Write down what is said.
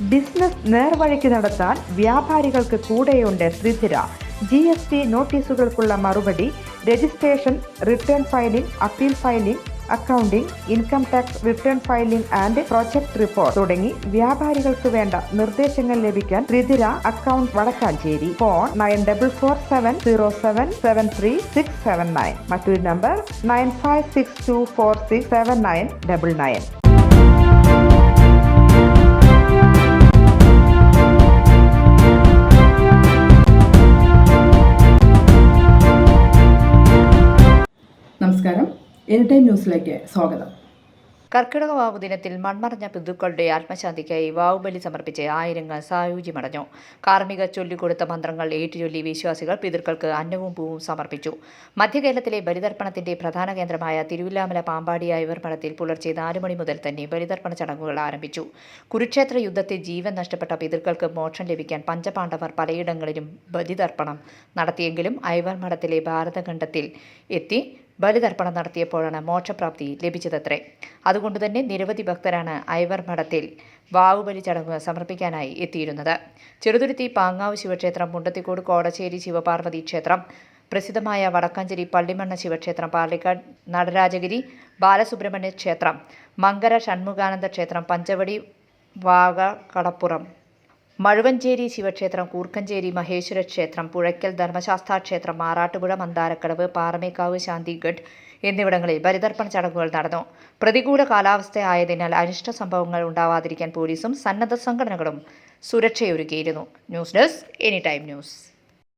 Business നേർവഴിക്ക് നടത്താൻ വ്യാപാരികൾക്ക് കൂടെയുണ്ട് ശ്രീധര. GST നോട്ടീസുകൾക്കുള്ള മറുപടി, registration, return filing, appeal filing, accounting, income tax return filing and project report തുടങ്ങി വ്യാപാരികൾക്ക് വേണ്ട നിർദ്ദേശങ്ങൾ ലഭിക്കാൻ ശ്രീധര അക്കൗണ്ട് വടക്കാഞ്ചേരി. ഫോൺ 9447077369. മറ്റൊരു നമ്പർ 9562467999. നമസ്കാരം, എനിടൈം ന്യൂസിലേക്ക് സ്വാഗതം. കർക്കിടക വാവു ദിനത്തിൽ മൺമറഞ്ഞ പിതൃക്കളുടെ ആത്മശാന്തിക്കായി വാവുബലി സമർപ്പിച്ച് ആയിരങ്ങൾ സായൂജ്യമടഞ്ഞു. കാർമിക ചൊല്ലിക്കൊടുത്ത മന്ത്രങ്ങൾ ഏറ്റുചൊല്ലി വിശ്വാസികൾ പിതൃക്കൾക്ക് അന്നവും പൂവും സമർപ്പിച്ചു. മധ്യകേരളത്തിലെ ബലിതർപ്പണത്തിന്റെ പ്രധാന കേന്ദ്രമായ തിരുവില്ലാമല പാമ്പാടി ഐവർ മഠത്തിൽ പുലർച്ചെ 4 മണി മുതൽ തന്നെ ബലിതർപ്പണ ചടങ്ങുകൾ ആരംഭിച്ചു. കുരുക്ഷേത്ര യുദ്ധത്തിൽ ജീവൻ നഷ്ടപ്പെട്ട പിതൃക്കൾക്ക് മോക്ഷം ലഭിക്കാൻ പഞ്ചപാണ്ഡവർ പലയിടങ്ങളിലും ബലിതർപ്പണം നടത്തിയെങ്കിലും ഐവർ മഠത്തിലെ ഭാരതഖണ്ഡത്തിൽ എത്തി ബലിതർപ്പണം നടത്തിയപ്പോഴാണ് മോക്ഷപ്രാപ്തി ലഭിച്ചതത്രേ. അതുകൊണ്ടുതന്നെ നിരവധി ഭക്തരാണ് ഐവർ മഠത്തിൽ വാവുബലി ചടങ്ങ് സമർപ്പിക്കാനായി എത്തിയിരുന്നത്. ചെറുതുരുത്തി പാങ്ങാവ് ശിവക്ഷേത്രം, മുണ്ടത്തിക്കോട് കോടശ്ശേരി ശിവപാർവതി ക്ഷേത്രം, പ്രസിദ്ധമായ വടക്കാഞ്ചേരി പള്ളിമണ്ണ ശിവക്ഷേത്രം, പാലക്കാട് നടരാജഗിരി ബാലസുബ്രഹ്മണ്യ ക്ഷേത്രം, മങ്കര ഷൺമുഖാനന്ദ ക്ഷേത്രം, പഞ്ചവടി വാകകടപ്പുറം, മഴുവഞ്ചേരി ശിവക്ഷേത്രം, കൂർക്കഞ്ചേരി മഹേശ്വര ക്ഷേത്രം, പുഴയ്ക്കൽ ധർമ്മശാസ്താ ക്ഷേത്രം, മാറാട്ടുപുഴ മന്ദാരക്കടവ്, പാറമേക്കാവ് ശാന്തിഗഡ് എന്നിവിടങ്ങളിൽ ബലിതർപ്പണ ചടങ്ങുകൾ നടന്നു. പ്രതികൂല കാലാവസ്ഥ ആയതിനാൽ അനിഷ്ട സംഭവങ്ങൾ ഉണ്ടാവാതിരിക്കാൻ പോലീസും സന്നദ്ധ സംഘടനകളും സുരക്ഷയൊരുക്കിയിരുന്നു. News desk, anytime news.